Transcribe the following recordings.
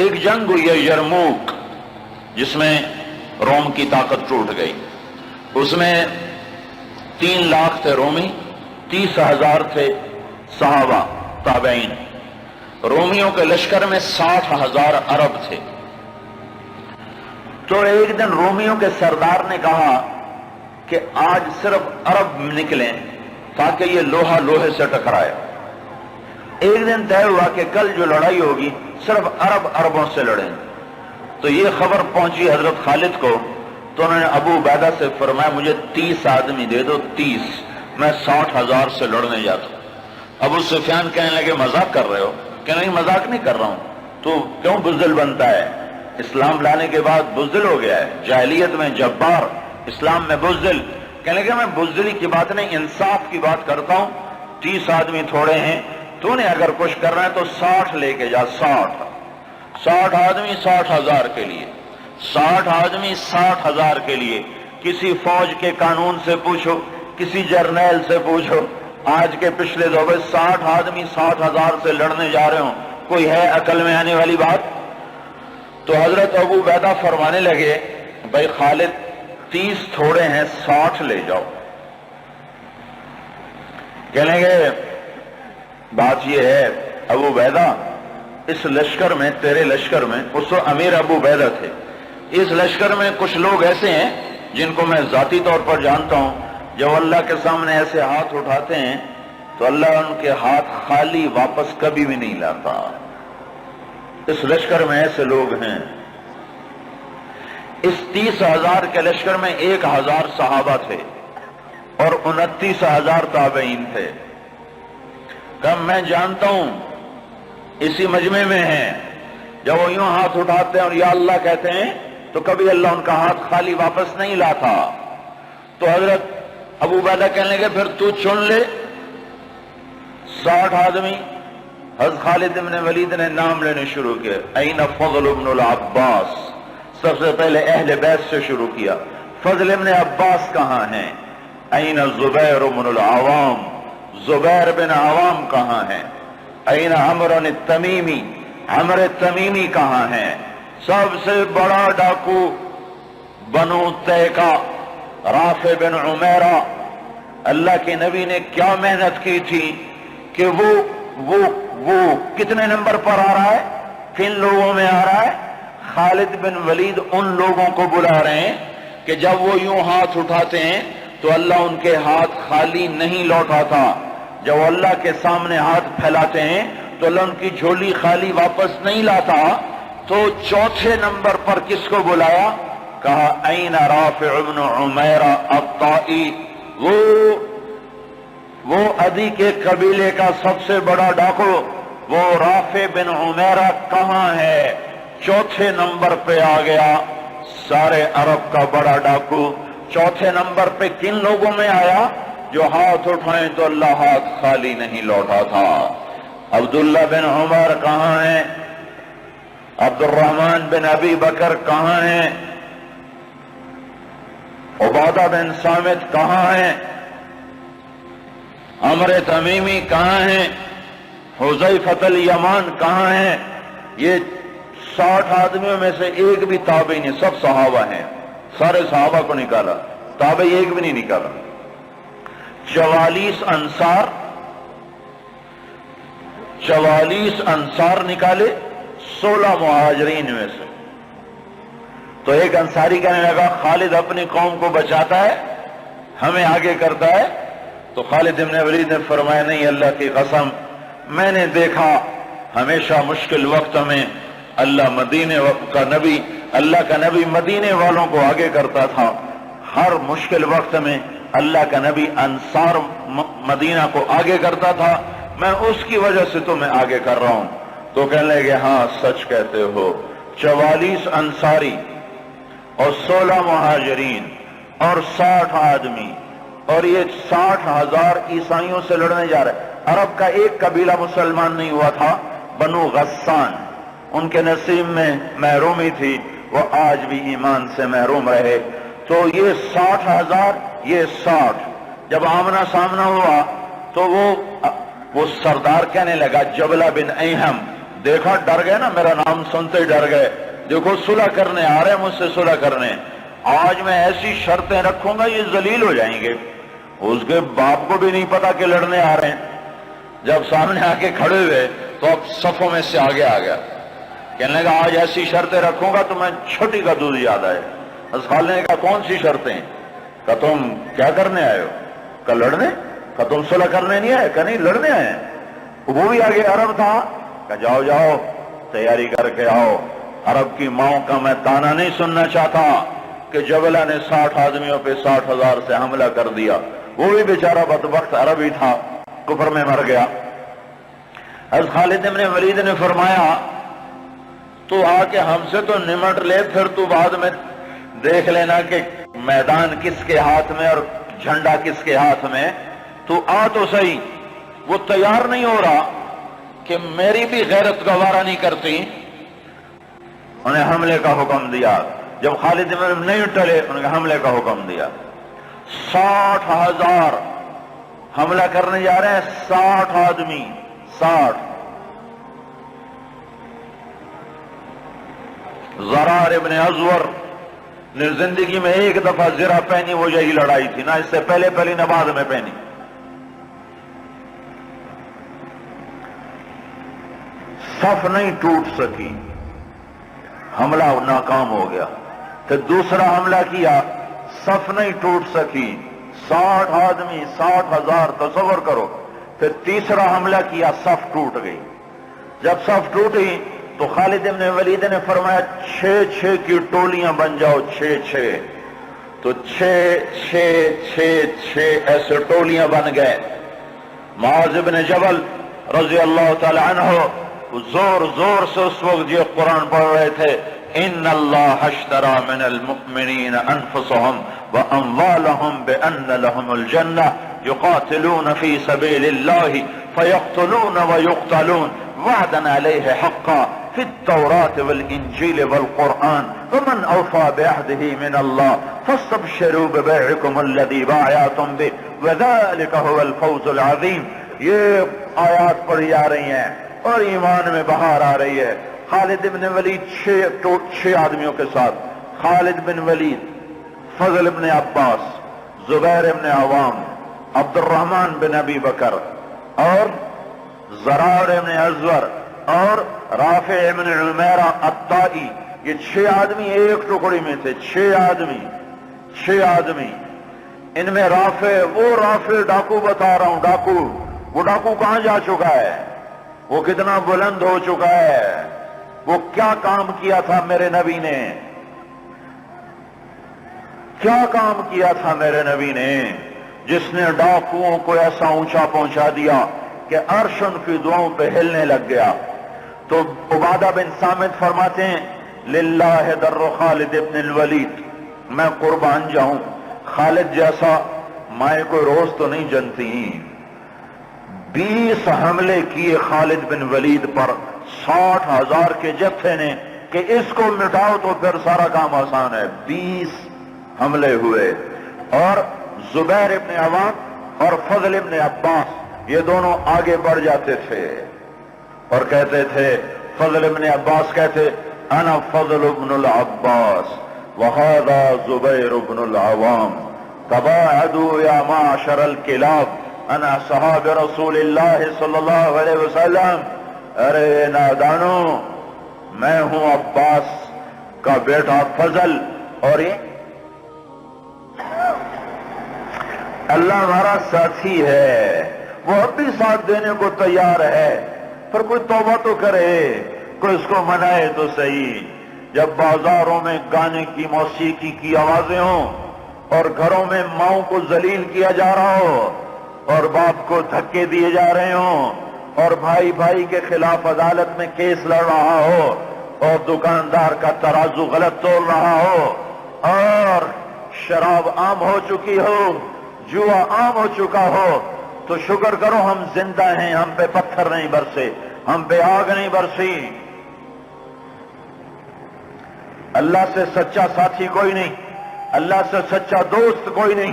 ایک جنگ ہوئی ہے یرموک، جس میں روم کی طاقت ٹوٹ گئی. اس میں 3 لاکھ تھے رومی، 30,000 تھے صحابہ تابعین. رومیوں کے لشکر میں 60,000 عرب تھے. تو ایک دن رومیوں کے سردار نے کہا کہ آج صرف عرب نکلیں تاکہ یہ لوہا لوہے سے ٹکرائے. ایک دن طے ہوا کہ کل جو لڑائی ہوگی صرف عرب عربوں سے لڑیں. تو یہ خبر پہنچی حضرت خالد کو، تو انہوں نے ابو عبیدہ سے فرمایا مجھے 30 آدمی دے دو، 30، میں 60,000 سے لڑنے جاتا ہوں. ابو سفیان کہنے لگے مذاق کر رہے ہو؟ کہ نہیں مذاق نہیں کر رہا ہوں. تو کیوں بزدل بنتا ہے؟ اسلام لانے کے بعد بزدل ہو گیا ہے، جاہلیت میں جبار، اسلام میں بزدل. کہنے لگے میں بزدلی کی بات نہیں، انصاف کی بات کرتا ہوں. 30 آدمی تھوڑے ہیں، تو نے اگر کچھ کرنا ہے تو 60 لے کے جا. 60 آدمی 60,000 کے لیے، 60 آدمی 60,000 کے لیے. کسی فوج کے قانون سے پوچھو، کسی جرنیل سے پوچھو، آج کے پچھلے دور میں 60 آدمی 60,000 سے لڑنے جا رہے ہوں، کوئی ہے عقل میں آنے والی بات؟ تو حضرت ابو عبیدہ فرمانے لگے بھائی خالد 30 تھوڑے ہیں، 60 لے جاؤ. کہنے لگے بات یہ ہے ابو عبیدہ، اس لشکر میں، تیرے لشکر میں، اس وقت امیر ابو عبیدہ تھے، اس لشکر میں کچھ لوگ ایسے ہیں جن کو میں ذاتی طور پر جانتا ہوں، جب اللہ کے سامنے ایسے ہاتھ اٹھاتے ہیں تو اللہ ان کے ہاتھ خالی واپس کبھی بھی نہیں لاتا. اس لشکر میں ایسے لوگ ہیں. اس 30,000 کے لشکر میں 1,000 صحابہ تھے اور 29,000 تابعین تھے. کم میں جانتا ہوں اسی مجمع میں ہیں، جب وہ یوں ہاتھ اٹھاتے ہیں اور یا اللہ کہتے ہیں تو کبھی اللہ ان کا ہاتھ خالی واپس نہیں لاتا. تو حضرت ابو عبیدہ کہنے لگے پھر تو چن لے 60 آدمی. حضرت خالد بن ولید نے نام لینے شروع کیا. این فضل بن العباس، سب سے پہلے اہل بیت سے شروع کیا. فضل بن عباس کہاں ہیں؟ این زبیر بن العوام، زبیر بن عوام کہاں ہیں؟ این عمر التمیمی، عمر التمیمی کہاں ہیں؟ سب سے بڑا ڈاکو بنو تیکا، رافع بن عمیرہ. اللہ کے نبی نے کیا محنت کی تھی کہ وہ کتنے نمبر پر آ رہا ہے، کن لوگوں میں آ رہا ہے؟ خالد بن ولید ان لوگوں کو بلا رہے ہیں کہ جب وہ یوں ہاتھ اٹھاتے ہیں تو اللہ ان کے ہاتھ خالی نہیں لوٹاتا. جب اللہ کے سامنے ہاتھ پھیلاتے ہیں تو اللہ ان کی جھولی خالی واپس نہیں لاتا. تو چوتھے نمبر پر کس کو بلایا؟ کہا این رافع بن عمیرہ الطائی، وہ عدی کے قبیلے کا سب سے بڑا ڈاکو، وہ رافع بن عمیرہ کہاں ہے؟ چوتھے نمبر پہ آ گیا، سارے عرب کا بڑا ڈاکو. چوتھے نمبر پہ کن لوگوں میں آیا؟ جو ہاتھ اٹھائیں تو اللہ ہاتھ خالی نہیں لوٹا تھا. عبداللہ بن عمر کہاں ہیں؟ عبد الرحمن بن ابی بکر کہاں ہیں؟ عبادہ بن صامت کہاں ہیں؟ عمر تمیمی کہاں ہیں؟ حذیفۃ الیمان کہاں ہیں؟ یہ 60 آدمیوں میں سے ایک بھی تابعی نہیں، سب صحابہ ہیں. سارے صحابہ کو نکالا، تابعی ایک بھی نہیں نکالا. 44 انصار نکالے 16 مہاجرین میں سے. تو ایک انصاری کہنے لگا خالد اپنی قوم کو بچاتا ہے، ہمیں آگے کرتا ہے. تو خالد بن ولید نے فرمایا نہیں، اللہ کی قسم میں نے دیکھا ہمیشہ مشکل وقت میں اللہ کا نبی مدینے والوں کو آگے کرتا تھا. ہر مشکل وقت میں اللہ کا نبی انصار مدینہ کو آگے کرتا تھا، میں اس کی وجہ سے تمہیں آگے کر رہا ہوں. تو کہنے لگے ہاں سچ کہتے ہو. 44 انصاری اور 16 مہاجرین اور 60 آدمی، اور یہ 60,000 عیسائیوں سے لڑنے جا رہے. عرب کا ایک قبیلہ مسلمان نہیں ہوا تھا، بنو غسان، ان کے نصیب میں محرومی تھی، وہ آج بھی ایمان سے محروم رہے. تو یہ 60,000، یہ 60، جب آمنا سامنا ہوا تو وہ سردار کہنے لگا جبلہ بن ایہم، دیکھا ڈر گئے نا، میرا نام سنتے ہی ڈر گئے، دیکھو صلح کرنے آ رہے ہیں مجھ سے صلح کرنے، آج میں ایسی شرطیں رکھوں گا یہ ذلیل ہو جائیں گے۔ اس کے باپ کو بھی نہیں پتا کہ لڑنے آ رہے ہیں، جب سامنے آ کے کھڑے ہوئے تو اب صفوں میں سے آگے آ گیا، کہنے لگا آج ایسی شرطیں رکھوں گا تو میں چھوٹی کا دودھ یاد آئے۔ خالد نے کہا کون سی شرطیں؟ کہ تم کیا کرنے آئے ہو؟ کہ لڑنے؟ کہ تم صلح کرنے نہیں آئے؟ کہ نہیں لڑنے آئے ہیں۔ وہ بھی آگے عرب تھا، کہ جاؤ جاؤ تیاری کر کے آؤ، عرب کی ماؤں کا میں تانا نہیں سننا چاہتا کہ جبلہ نے 60 آدمیوں پہ 60,000 سے حملہ کر دیا، وہ بھی بیچارہ بدبخت عربی تھا، کفر میں مر گیا۔ حضرت خالد بن ولید نے فرمایا تو آ کے ہم سے تو نمٹ لے، پھر تو بعد میں دیکھ لینا کہ میدان کس کے ہاتھ میں اور جھنڈا کس کے ہاتھ میں، تو آ تو صحیح۔ وہ تیار نہیں ہو رہا کہ میری بھی غیرت گوارا نہیں کرتی، انہیں حملے کا حکم دیا۔ جب خالد بن نہیں ٹلے انہوں نے حملے کا حکم دیا۔ 60,000 حملہ کرنے جا رہے ہیں، 60 آدمی، 60۔ زرار ابن ازور نے زندگی میں ایک دفعہ زرہ پہنی، وہ یہی لڑائی تھی، نہ اس سے پہلے پہلی نہ بعد میں پہنی۔ صف نہیں ٹوٹ سکی، حملہ ناکام ہو گیا۔ پھر دوسرا حملہ کیا، صف نہیں ٹوٹ سکی، 60 آدمی، 60,000، تصور کرو۔ پھر تیسرا حملہ کیا، صف ٹوٹ گئی۔ جب صف ٹوٹی تو خالد بن ولید نے فرمایا 6 کی ٹولیاں بن جاؤ، 6 تو 6 ایسے ٹولیاں بن گئے۔ معاذ بن جبل رضی اللہ تعالی عنہ زور زور سے اس وقت یہ قرآن پڑھ رہے تھے، ان اللہ اشترى من المؤمنین انفسهم واموالهم بان لهم الجنہ یقاتلون فی سبیل اللہ فیقتلون ویقتلون وعدا علیہ حقا فی التوراة والانجیل والقرآن ومن اوفى بعهده من اللہ فاستبشروا ببيعكم الذی بايعتم به وذلك هو الفوز العظیم۔ یہ آیات پڑھی جا رہی ہیں اور ایمان میں بہار آ رہی ہے۔ خالد بن ولید 6 آدمیوں کے ساتھ، خالد بن ولید، فضل بن عباس، زبیر بن عوام، عبد الرحمن بن ابی بکر اور زرار بن ازور اور رافع بن عمیرہ الطائی، یہ 6 آدمی ایک ٹکڑی میں تھے۔ 6 آدمی، ان میں رافع، وہ رافع ڈاکو بتا رہا ہوں، ڈاکو، وہ ڈاکو کہاں جا چکا ہے، وہ کتنا بلند ہو چکا ہے، وہ کیا کام کیا تھا میرے نبی نے، کیا کام کیا تھا میرے نبی نے، جس نے ڈاکوؤں کو ایسا اونچا پہنچا دیا کہ عرش ان کی دعاؤں پہ ہلنے لگ گیا۔ تو عبادہ بن صامت فرماتے ہیں للہ در خالد ابن الولید، میں قربان جاؤں، خالد جیسا مائے کوئی روز تو نہیں جنتی۔ 20 حملے کیے خالد بن ولید پر 60,000 کے جتھے نے کہ اس کو مٹاؤ تو پھر سارا کام آسان ہے۔ 20 حملے ہوئے، اور زبیر ابن عوام اور فضل ابن عباس یہ دونوں آگے بڑھ جاتے تھے اور کہتے تھے، فضل ابن عباس کہتے انا فضل ابن العباس وہذا زبیر ابن العوام تباعدوا یا معشر الکلاب انا صحاب رسول اللہ صلی اللہ علیہ وسلم۔ ارے نادانو، میں ہوں عباس کا بیٹا فضل، اور یہ اللہ ہمارا ساتھی ہے، وہ اب بھی ساتھ دینے کو تیار ہے، پر کوئی توبہ تو کرے، کوئی اس کو منائے تو صحیح۔ جب بازاروں میں گانے کی، موسیقی کی آوازیں ہوں اور گھروں میں ماؤں کو ذلیل کیا جا رہا ہو اور باپ کو دھکے دیے جا رہے ہوں اور بھائی بھائی کے خلاف عدالت میں کیس لڑ رہا ہو اور دکاندار کا ترازو غلط تول رہا ہو اور شراب عام ہو چکی ہو، جوا عام ہو چکا ہو، تو شکر کرو ہم زندہ ہیں، ہم پہ پتھر نہیں برسے، ہم پہ آگ نہیں برسی۔ اللہ سے سچا ساتھی کوئی نہیں، اللہ سے سچا دوست کوئی نہیں،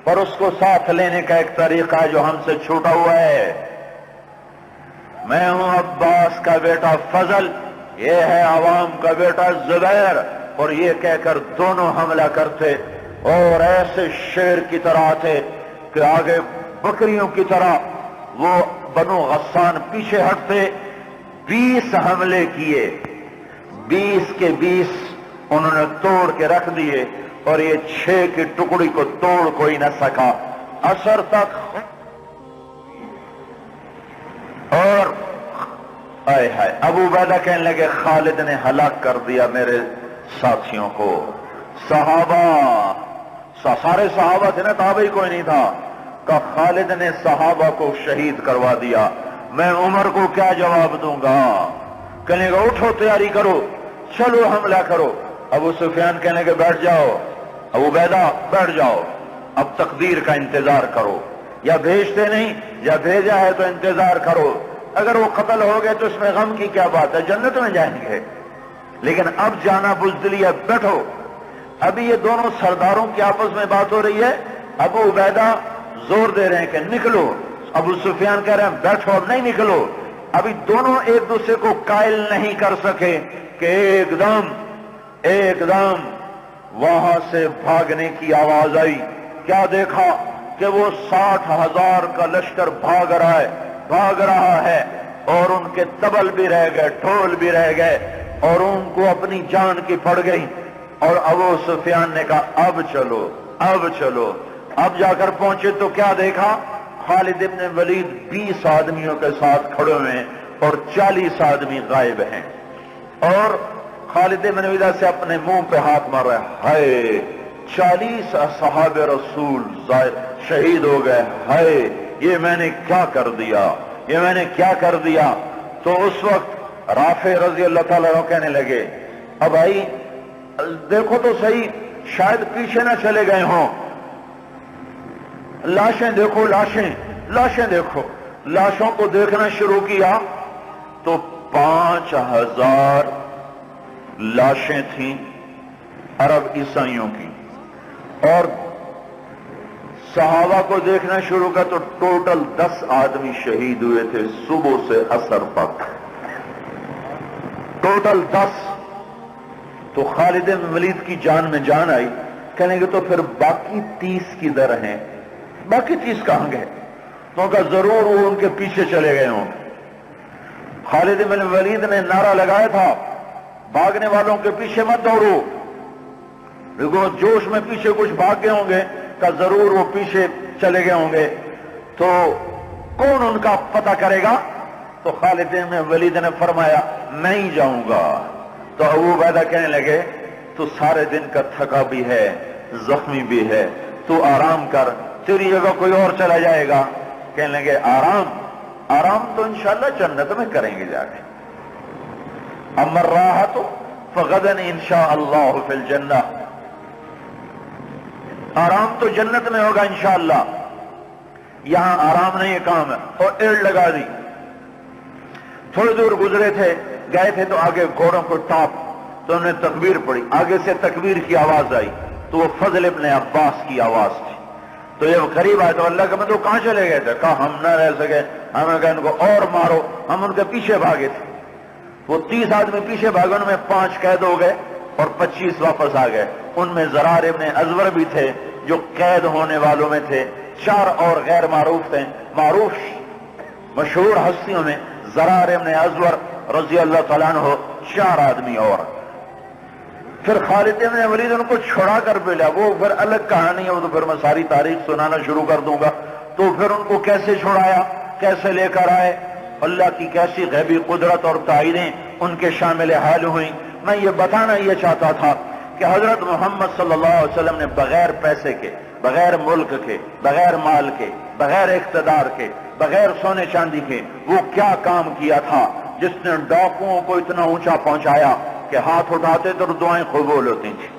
پر اس کو ساتھ لینے کا ایک طریقہ ہے جو ہم سے چھوٹا ہوا ہے۔ میں ہوں عباس کا بیٹا فضل، یہ ہے عوام کا بیٹا زبیر، اور یہ کہہ کر دونوں حملہ کرتے اور ایسے شیر کی طرح تھے کہ آگے بکریوں کی طرح وہ بنو غسان پیچھے ہٹتے۔ 20 حملے کیے، 20 کے 20 انہوں نے توڑ کے رکھ دیے، اور یہ 6 کی ٹکڑی کو توڑ کوئی نہ سکا۔ عصر تک اور آئے ہائے ابو عبیدہ کہنے لگے خالد نے ہلاک کر دیا میرے ساتھیوں کو۔ صحابہ سارے صحابہ تھے نا، تابعی کوئی نہیں تھا، کہ خالد نے صحابہ کو شہید کروا دیا، میں عمر کو کیا جواب دوں گا؟ کہنے گا اٹھو تیاری کرو، چلو حملہ کرو۔ ابو سفیان کہنے کے بیٹھ جاؤ، ابو عبیدہ بیٹھ جاؤ، اب تقدیر کا انتظار کرو، یا بھیجتے نہیں یا بھیجا ہے تو انتظار کرو، اگر وہ قتل ہو گئے تو اس میں غم کی کیا بات ہے، جنت میں جائیں گے، لیکن اب جانا بزدلی ہے، بیٹھو۔ ابھی یہ دونوں سرداروں کی آپس میں بات ہو رہی ہے، ابو عبیدہ زور دے رہے ہیں کہ نکلو، ابو سفیان کہہ رہے ہیں بیٹھو اب نہیں نکلو۔ ابھی دونوں ایک دوسرے کو قائل نہیں کر سکے کہ ایک دم وہاں سے بھاگنے کی آواز آئی۔ کیا دیکھا کہ وہ 60,000 کا لشکر بھاگ رہا ہے، اور ان کے طبل بھی رہ گئے، ڈھول بھی رہ گئے، اور ان کو اپنی جان کی پڑ گئی۔ اور ابو سفیان نے کہا اب چلو۔ اب جا کر پہنچے تو کیا دیکھا؟ خالد ابن ولید 20 آدمیوں کے ساتھ کھڑے ہوئے ہیں اور 40 آدمی غائب ہیں، اور خالد ابن ولید سے اپنے منہ پہ ہاتھ مار رہا ہے، ہائے 40 اصحاب رسول شہید ہو گئے، ہائے یہ میں نے کیا کر دیا۔ تو اس وقت رافع رضی اللہ تعالیٰ عنہ کہنے لگے اب بھائی دیکھو تو صحیح، شاید پیچھے نہ چلے گئے ہوں، لاشیں دیکھو، لاشیں دیکھو۔ لاشوں کو دیکھنا شروع کیا تو 5,000 لاشیں تھیں عرب عیسائیوں کی، اور صحابہ کو دیکھنا شروع کیا تو ٹوٹل 10 آدمی شہید ہوئے تھے صبح سے عصر تک، ٹوٹل 10۔ تو خالد بن ولید کی جان میں جان آئی، کہنے گے تو پھر باقی 30 کدھر ہیں؟ باقی 30 کہاں گئے؟ تو کہا ضرور وہ ان کے پیچھے چلے گئے ہوں۔ خالد بن ولید نے نعرہ لگایا تھا بھاگنے والوں کے پیچھے مت دوڑو، دیکھو جوش میں پیچھے کچھ بھاگ گئے ہوں گے، کہ ضرور وہ پیچھے چلے گئے ہوں گے، تو کون ان کا پتہ کرے گا؟ تو خالد بن ولید نے فرمایا میں ہی جاؤں گا۔ تو ابو عبیدہ کہنے لگے تو سارے دن کا تھکا بھی ہے، زخمی بھی ہے، تو آرام کر، تیری جگہ کوئی اور چلا جائے گا۔ کہنے لگے آرام تو انشاءاللہ جنت میں کریں گے جا کے، اما الراحۃ فغدا انشاء اللہ فی الجنہ، آرام تو جنت میں ہوگا انشاءاللہ، یہاں آرام نہیں کام ہے۔ اور ایڑ لگا دی، تھوڑی دور گزرے تھے، گئے تھے تو آگے گھوڑوں کو ٹاپ، تو انہوں نے تکبیر پڑھی، آگے سے تکبیر کی آواز آئی تو وہ فضل ابن عباس کی آواز تھی۔ تو جب قریب آئے تو اللہ کے بندو کہاں چلے گئے تھے؟ کہا ہم نہ رہ سکے، ہمیں کہا ان کو اور مارو، ہم ان کے پیچھے بھاگے تھے۔ وہ 30 آدمی پیچھے بھاگے، ان میں 5 قید ہو گئے اور 25 واپس آ گئے۔ ان میں زرار ابن ازور بھی تھے جو قید ہونے والوں میں تھے، 4 اور غیر معروف تھے، معروف مشہور ہستیوں میں زرار ابن ازور رضی اللہ تعالیٰ عنہ، 4 آدمی اور۔ پھر خالد بن ولید ان کو چھڑا کر ملا، وہ پھر الگ کہانی ہے، وہ تو پھر میں ساری تاریخ سنانا شروع کر دوں گا۔ تو پھر ان کو کیسے چھڑایا، کیسے لے کر آئے، اللہ کی کیسی غیبی قدرت اور تعینیں ان کے شامل حال ہوئیں۔ میں یہ بتانا یہ چاہتا تھا کہ حضرت محمد صلی اللہ علیہ وسلم نے بغیر پیسے کے، بغیر ملک کے، بغیر مال کے، بغیر اقتدار کے، بغیر سونے چاندی کے وہ کیا کام کیا تھا جس نے ڈاکوؤں کو اتنا اونچا پہنچایا کہ ہاتھ اٹھاتے تو دعائیں قبول ہوتی تھیں۔